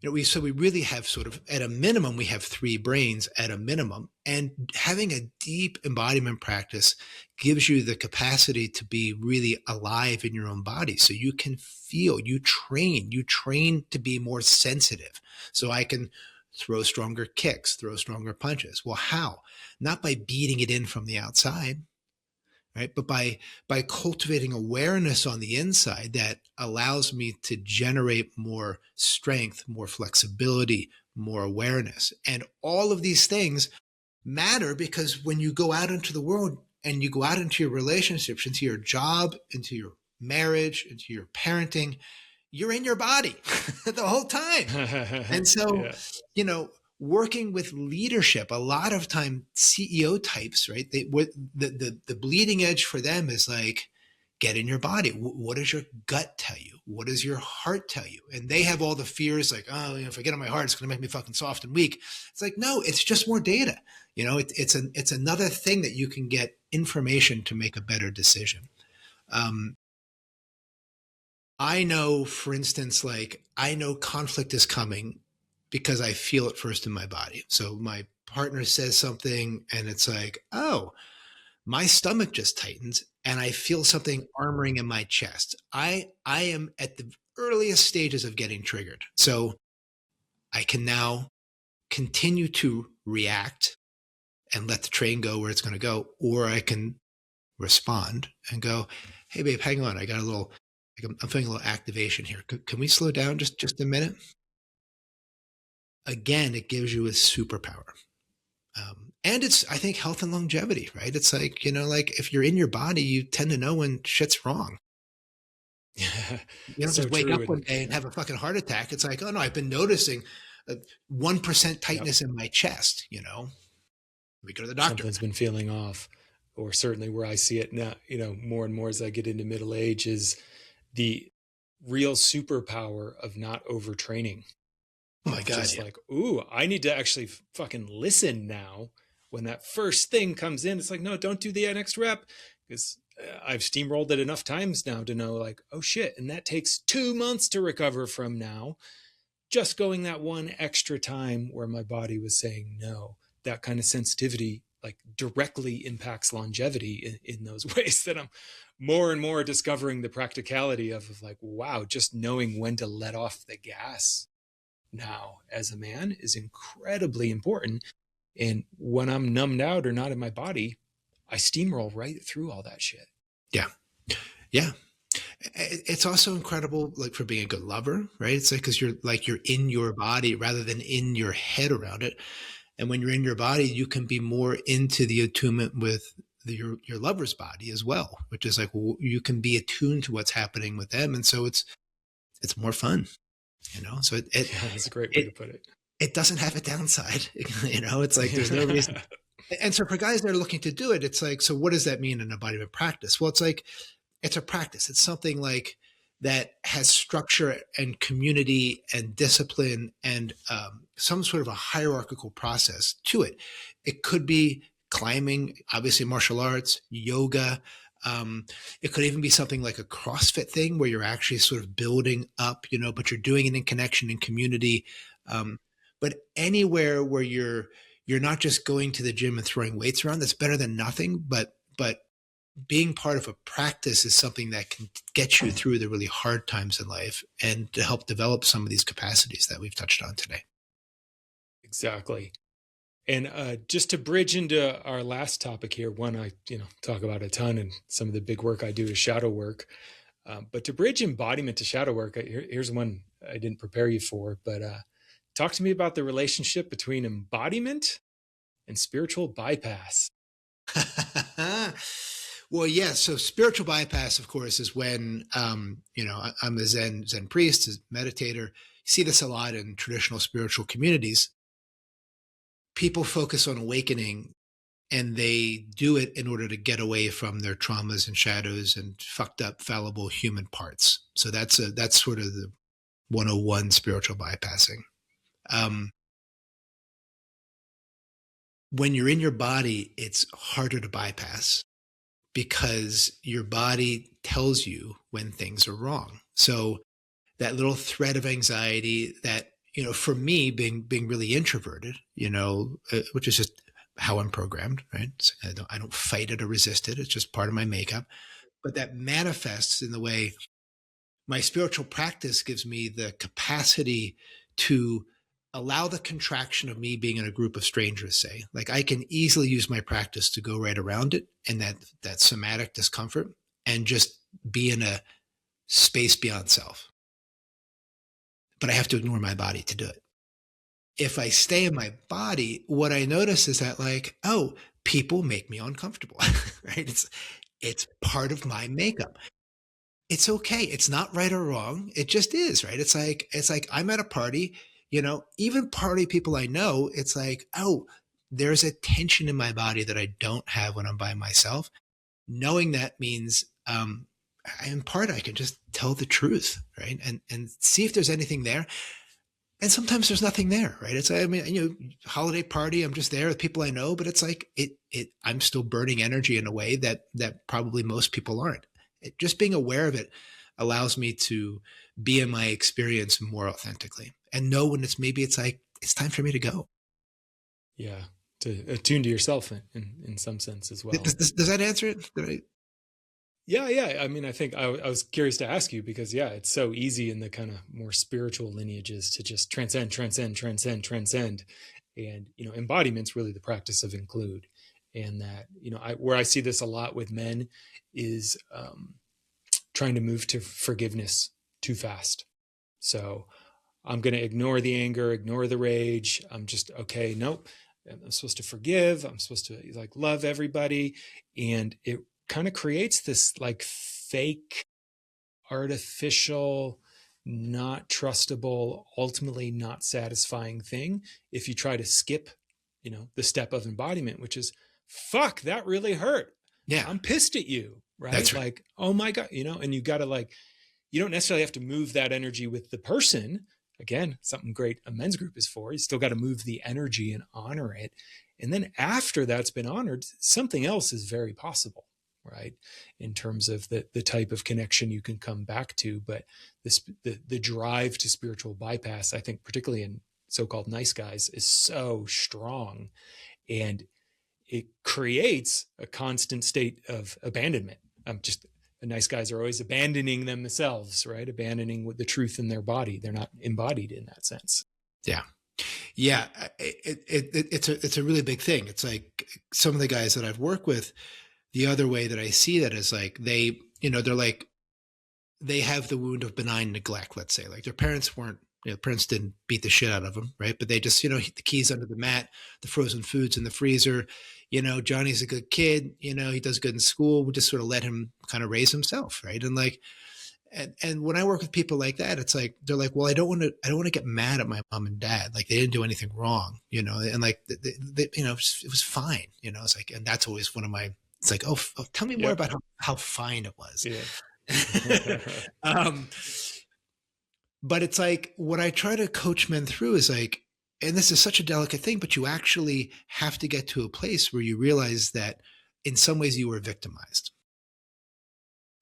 We really have sort of, at a minimum, we have 3 brains at a minimum, and having a deep embodiment practice gives you the capacity to be really alive in your own body. So you can feel, you train to be more sensitive. So I can throw stronger kicks, throw stronger punches. Well, how? Not by beating it in from the outside, right? But by cultivating awareness on the inside that allows me to generate more strength, more flexibility, more awareness. And all of these things matter, because when you go out into the world and you go out into your relationships, into your job, into your marriage, into your parenting, you're in your body the whole time. And so, working with leadership, a lot of time CEO types, right? The bleeding edge for them is like, get in your body. What does your gut tell you? What does your heart tell you? And they have all the fears like, oh, if I get on my heart, it's going to make me fucking soft and weak. It's like, no, it's just more data. It's another thing that you can get information to make a better decision. I know, for instance, I know conflict is coming because I feel it first in my body. So my partner says something and it's like, oh, my stomach just tightens and I feel something armoring in my chest. I am at the earliest stages of getting triggered. So I can now continue to react and let the train go where it's going to go, or I can respond and go, "Hey, babe, hang on. I got a little, I'm feeling a little activation here. Can we slow down just a minute?" Again, it gives you a superpower. And it's, I think, health and longevity, right? It's like, like if you're in your body, you tend to know when shit's wrong. Yeah, You don't so just wake up true. one day and have a fucking heart attack. It's like, oh no, I've been noticing a 1% Yep, tightness in my chest, we go to the doctor. something's been feeling off. Or certainly where I see it now, more and more as I get into middle age, is the real superpower of not overtraining. Oh my Of God. just Yeah. like, ooh, I need to actually fucking listen now. When that first thing comes in, it's like, no, don't do the next rep, because I've steamrolled it enough times now to know, like, oh shit, and that takes 2 months to recover from now. Just going that one extra time where my body was saying no. That kind of sensitivity like directly impacts longevity in those ways that I'm more and more discovering the practicality of like, wow, just knowing when to let off the gas now as a man is incredibly important. And when I'm numbed out or not in my body, I steamroll right through all that shit. Yeah. Yeah. It's also incredible, like for being a good lover, right? It's like, cause you're in your body rather than in your head around it. And when you're in your body, you can be more into the attunement with your lover's body as well, which is like, you can be attuned to what's happening with them. And so it's more fun, so Yeah, that's a great way to it, put it. it doesn't have a downside. It's like, there's no reason. And so for guys that are looking to do it, it's like, so what does that mean in embodiment practice? Well, it's like, it's a practice. It's something like that has structure and community and discipline and some sort of a hierarchical process to it. It could be climbing, obviously martial arts, yoga. It could even be something like a CrossFit thing where you're actually sort of building up, but you're doing it in connection and community. But anywhere where you're not just going to the gym and throwing weights around, that's better than nothing. But being part of a practice is something that can get you through the really hard times in life and to help develop some of these capacities that we've touched on today. Exactly. And just to bridge into our last topic here, one I talk about a ton, and some of the big work I do is shadow work. But to bridge embodiment to shadow work, here's one I didn't prepare you for. But talk to me about the relationship between embodiment and spiritual bypass. Well, yeah. So spiritual bypass, of course, is when I'm a Zen priest, a meditator. You see this a lot in traditional spiritual communities. People focus on awakening, and they do it in order to get away from their traumas and shadows and fucked up, fallible human parts. So that's sort of the 101 spiritual bypassing. When you're in your body, it's harder to bypass because your body tells you when things are wrong. So that little thread of anxiety that, for me being really introverted, which is just how I'm programmed, right? So I don't fight it or resist it. It's just part of my makeup. But that manifests in the way my spiritual practice gives me the capacity to allow the contraction of me being in a group of strangers, say, like I can easily use my practice to go right around it and that somatic discomfort and just be in a space beyond self. But I have to ignore my body to do it. If I stay in my body, what I notice is that like, oh, people make me uncomfortable, right? It's part of my makeup. It's okay. It's not right or wrong. It just is, right? It's like I'm at a party, even party people I know, it's like, oh, there's a tension in my body that I don't have when I'm by myself. Knowing that means in part I can just tell the truth, right? And see if there's anything there. And sometimes there's nothing there, right? It's, holiday party, I'm just there with people I know, but it's like I'm still burning energy in a way that probably most people aren't. Just being aware of it allows me to be in my experience more authentically and know when it's like, it's time for me to go. Yeah. To attune to yourself in some sense as well. Does that answer it? Yeah, yeah. I mean, I think I was curious to ask you because, yeah, it's so easy in the kind of more spiritual lineages to just transcend, transcend, transcend, transcend. And, embodiment's really the practice of include. And that, where I see this a lot with men is trying to move to forgiveness too fast. So I'm going to ignore the anger, ignore the rage. I'm just, okay, nope. I'm supposed to forgive. I'm supposed to like love everybody. And it kind of creates this like fake, artificial, not trustable, ultimately not satisfying thing if you try to skip, the step of embodiment, which is, fuck, that really hurt. Yeah. I'm pissed at you, right? That's right. Like, oh my God, and you got to like, you don't necessarily have to move that energy with the person. Again, something great a men's group is for. You still got to move the energy and honor it. And then after that's been honored, something else is very possible, right? In terms of the type of connection you can come back to. But the drive to spiritual bypass, I think, particularly in so-called nice guys, is so strong. And it creates a constant state of abandonment. The nice guys are always abandoning themselves, right? Abandoning the truth in their body. They're not embodied in that sense. Yeah. Yeah. It's a really big thing. It's like some of the guys that I've worked with, the other way that I see that is like they're like, they have the wound of benign neglect, let's say. Like their parents parents didn't beat the shit out of them, right? But they just, the keys under the mat, the frozen foods in the freezer. Johnny's a good kid. He does good in school. We just sort of let him kind of raise himself, right? And like, and when I work with people like that, it's like they're like, well, I don't want to get mad at my mom and dad. Like they didn't do anything wrong, and like it was fine. It's like, and that's always one of my. It's like, oh tell me more about how fine it was. Yeah. But it's like what I try to coach men through is like, and this is such a delicate thing, but you actually have to get to a place where you realize that in some ways you were victimized.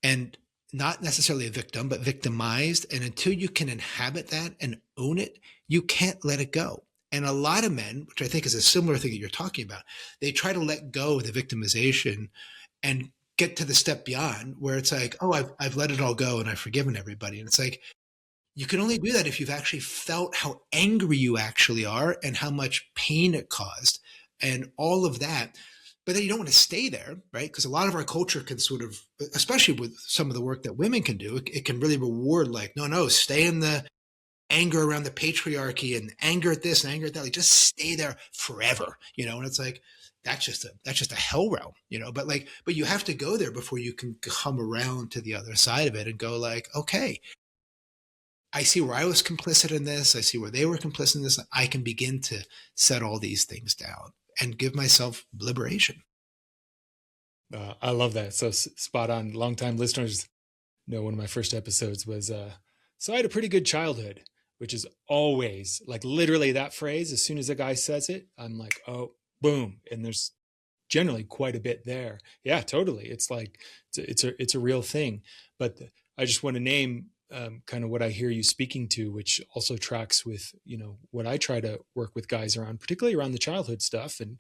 And not necessarily a victim, but victimized. And until you can inhabit that and own it, you can't let it go. And a lot of men, which I think is a similar thing that you're talking about, they try to let go of the victimization and get to the step beyond where it's like, oh, I've let it all go and I've forgiven everybody. And it's like, you can only do that if you've actually felt how angry you actually are and how much pain it caused and all of that. But then you don't want to stay there, right? Because a lot of our culture can sort of, especially with some of the work that women can do, it can really reward like, no, stay in the anger around the patriarchy and anger at this and anger at that. Like just stay there forever, and it's like, that's just a hell realm, but you have to go there before you can come around to the other side of it and go like, okay, I see where I was complicit in this. I see where they were complicit in this. I can begin to set all these things down and give myself liberation. I love that. So spot on. Longtime listeners know one of my first episodes was, so I had a pretty good childhood, which is always like literally that phrase. As soon as a guy says it, I'm like, oh, boom. And there's generally quite a bit there. Yeah, totally. It's like, it's a real thing. But I just want to name kind of what I hear you speaking to, which also tracks with, what I try to work with guys around, particularly around the childhood stuff. And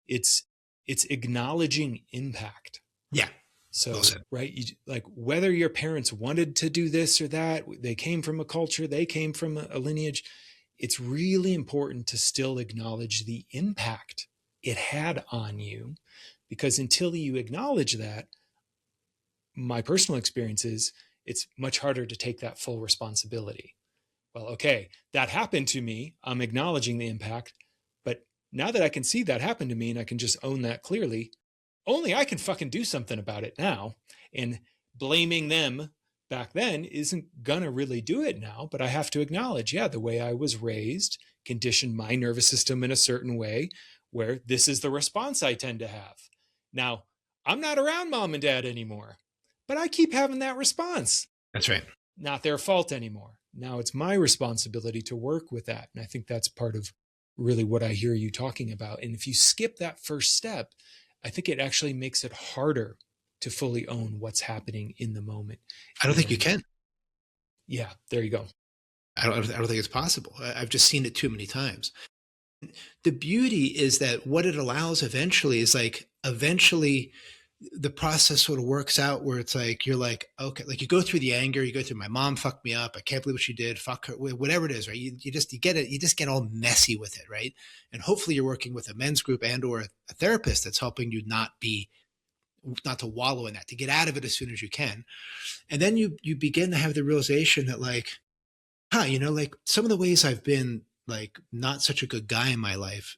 it's acknowledging impact. Yeah. So, right. Like whether your parents wanted to do this or that, they came from a culture, they came from a lineage. It's really important to still acknowledge the impact it had on you, because until you acknowledge that, my personal experience is it's much harder to take that full responsibility. Well, okay, that happened to me. I'm acknowledging the impact, but now that I can see that happen to me and I can just own that clearly, only I can fucking do something about it now. And blaming them back then isn't gonna really do it now, but I have to acknowledge, the way I was raised conditioned my nervous system in a certain way where this is the response I tend to have. Now, I'm not around mom and dad anymore, but I keep having that response. That's right. Not their fault anymore. Now it's my responsibility to work with that. And I think that's part of really what I hear you talking about. And if you skip that first step, I think it actually makes it harder to fully own what's happening in the moment. I don't think you can. Yeah, there you go. I don't think it's possible. I've just seen it too many times. The beauty is that what it allows eventually is like eventually the process sort of works out where it's like you're like, okay, like you go through the anger, you go through my mom fucked me up, I can't believe what she did, fuck her, whatever it is, right? You get it, you just get all messy with it, right? And hopefully you're working with a men's group and or a therapist that's helping you not to wallow in that, to get out of it as soon as you can. And then you begin to have the realization that like, like some of the ways I've been like not such a good guy in my life,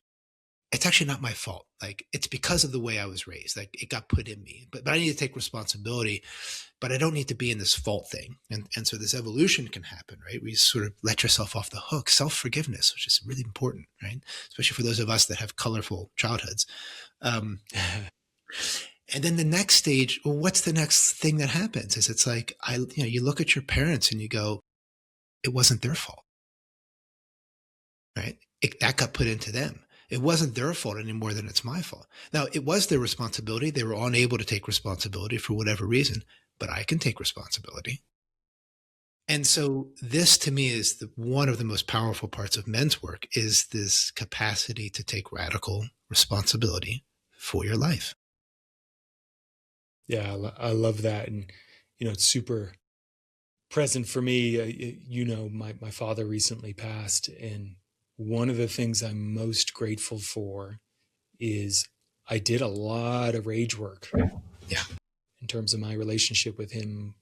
it's actually not my fault. Like it's because of the way I was raised. Like it got put in me. But I need to take responsibility, but I don't need to be in this fault thing. And so this evolution can happen, right? We sort of let yourself off the hook. Self-forgiveness, which is really important, right? Especially for those of us that have colorful childhoods. And then the next stage, well, what's the next thing that happens? Is it's like you look at your parents and you go, it wasn't their fault, right? That got put into them. It wasn't their fault any more than it's my fault. Now, it was their responsibility. They were unable to take responsibility for whatever reason, but I can take responsibility. And so this to me is one of the most powerful parts of men's work is this capacity to take radical responsibility for your life. Yeah, I love that. And, it's super present for me. My father recently passed, and one of the things I'm most grateful for is I did a lot of rage work. Yeah. In terms of my relationship with him,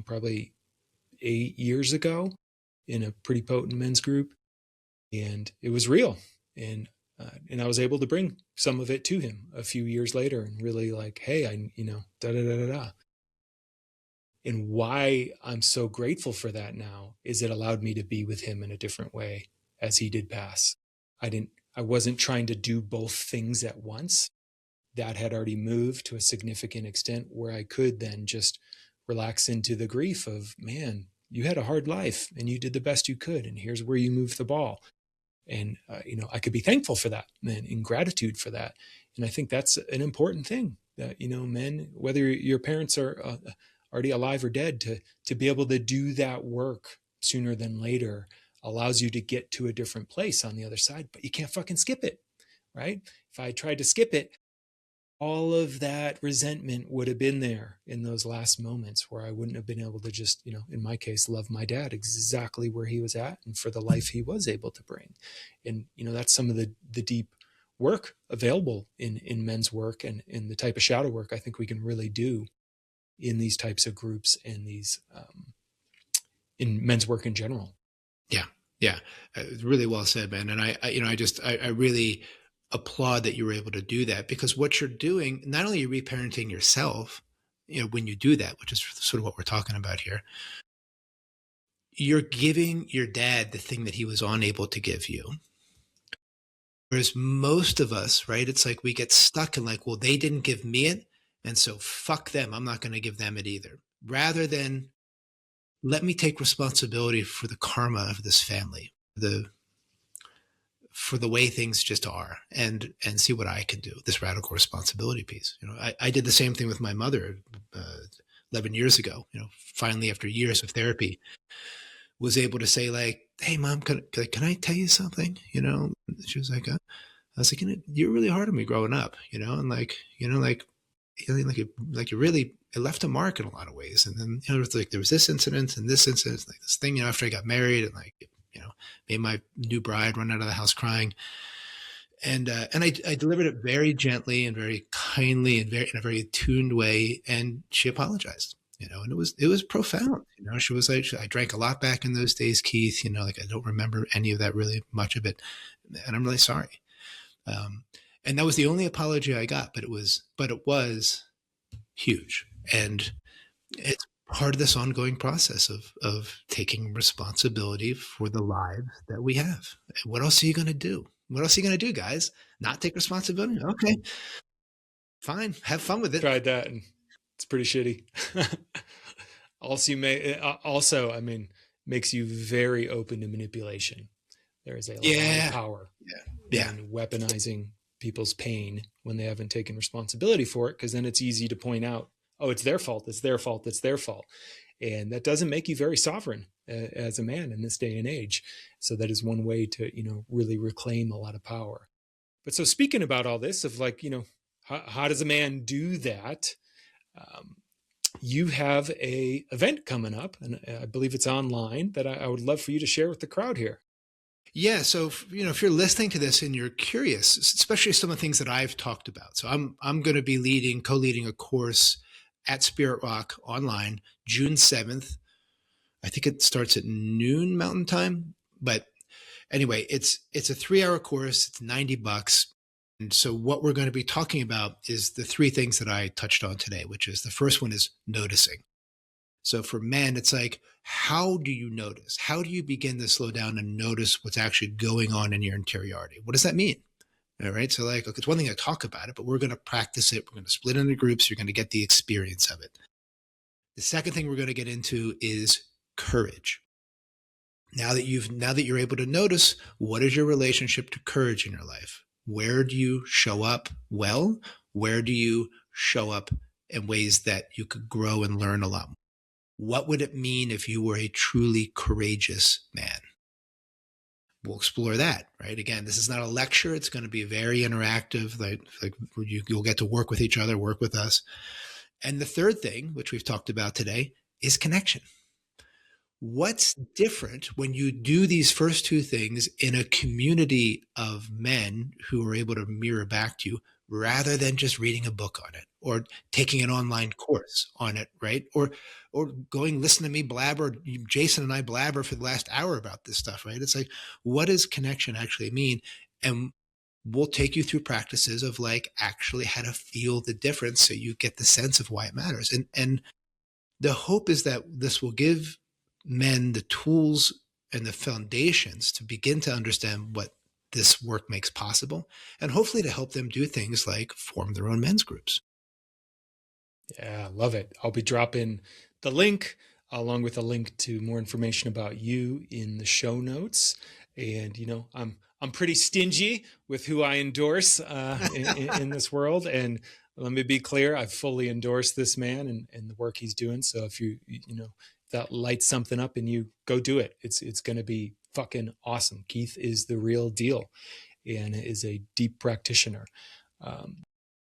probably 8 years ago in a pretty potent men's group. And it was real. And I was able to bring some of it to him a few years later and really like, hey, da da da da da. And why I'm so grateful for that now is it allowed me to be with him in a different way as he did pass. I wasn't trying to do both things at once. That had already moved to a significant extent where I could then just relax into the grief of, man, you had a hard life and you did the best you could. And here's where you moved the ball. And, I could be thankful for that and in gratitude for that. And I think that's an important thing that, men, whether your parents are already alive or dead, to be able to do that work sooner than later allows you to get to a different place on the other side, but you can't fucking skip it, right? If I tried to skip it, all of that resentment would have been there in those last moments where I wouldn't have been able to just, in my case, love my dad exactly where he was at and for the life he was able to bring. And, that's some of the deep work available in men's work and in the type of shadow work I think we can really do in these types of groups and these, in men's work in general. Yeah. Really well said, man. And I really applaud that you were able to do that, because what you're doing, not only are you reparenting yourself, when you do that, which is sort of what we're talking about here, you're giving your dad the thing that he was unable to give you. Whereas most of us, right, it's like we get stuck in like, well, they didn't give me it, and so fuck them. I'm not going to give them it either. Rather than let me take responsibility for the karma of this family, for the way things just are, and see what I can do. This radical responsibility piece. I did the same thing with my mother 11 years ago. Finally, after years of therapy, was able to say like, "Hey, Mom, can I tell you something?" She was like, I was like, "You're really hard on me growing up," and like, like you really, it left a mark in a lot of ways. And then, it was like, there was this incident and this incident, like this thing, after I got married and like, made my new bride run out of the house crying. And I delivered it very gently and very kindly and in a very attuned way. And she apologized, and it was profound. She was like, I drank a lot back in those days, Keith, like I don't remember any of that, really much of it. And I'm really sorry. And that was the only apology I got, but it was huge. And it's part of this ongoing process of taking responsibility for the lives that we have. What else are you going to do? What else are you going to do, guys? Not take responsibility? Okay, fine. Have fun with it. Tried that, and it's pretty shitty. Also, makes you very open to manipulation. There is a lot of power in weaponizing people's pain when they haven't taken responsibility for it, because then it's easy to point out, oh, it's their fault, it's their fault, it's their fault. And that doesn't make you very sovereign. as a man in this day and age. So that is one way to, really reclaim a lot of power. But so speaking about all this of like, how does a man do that? You have a event coming up, and I believe it's online, that I would love for you to share with the crowd here. Yeah. So, if you're listening to this and you're curious, especially some of the things that I've talked about. So I'm going to be co-leading a course at Spirit Rock online, June 7th. I think it starts at noon Mountain Time, but anyway, it's a 3-hour course. It's $90. And so what we're going to be talking about is the 3 things that I touched on today, which is the first one is noticing. So for men, it's like, how do you notice? How do you begin to slow down and notice what's actually going on in your interiority? What does that mean? All right. So like, it's one thing to talk about it, but we're going to practice it. We're going to split into groups. You're going to get the experience of it. The second thing we're going to get into is courage. Now that you're able to notice, what is your relationship to courage in your life? Where do you show up well? Where do you show up in ways that you could grow and learn a lot more? What would it mean if you were a truly courageous man? We'll explore that, right? Again, this is not a lecture. It's going to be very interactive. Like you'll get to work with each other, work with us. And the third thing, which we've talked about today, is connection. What's different when you do these first 2 things in a community of men who are able to mirror back to you rather than just reading a book on it or taking an online course on it, right? Or going, listen to me blabber, Jason and I blabber for the last hour about this stuff, right? It's like, what does connection actually mean? And we'll take you through practices of like actually how to feel the difference so you get the sense of why it matters. And the hope is that this will give men the tools and the foundations to begin to understand what this work makes possible, and hopefully to help them do things like form their own men's groups. Yeah, love it. I'll be dropping the link along with a link to more information about you in the show notes. And, I'm pretty stingy with who I endorse in this world. And let me be clear, I fully endorse this man and the work he's doing. So if that lights something up in you, go do it. It's going to be fucking awesome. Keith is the real deal and is a deep practitioner.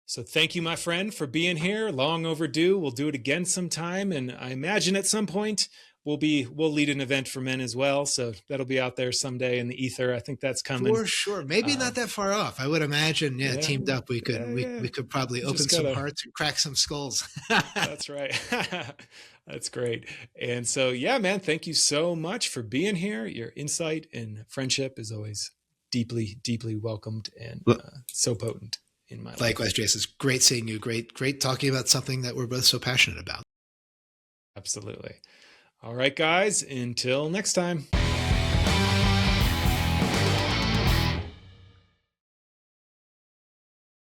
So thank you, my friend, for being here. Long overdue. We'll do it again sometime. And I imagine at some point we'll lead an event for men as well. So that'll be out there someday in the ether. I think that's coming. For sure. Maybe not that far off. I would imagine, teamed up, we could probably open some hearts and crack some skulls. That's right. That's great. And so, yeah, man, thank you so much for being here. Your insight and friendship is always deeply, deeply welcomed and so potent in my life. Likewise, Jason. It's great seeing you. Great talking about something that we're both so passionate about. Absolutely. All right, guys, until next time.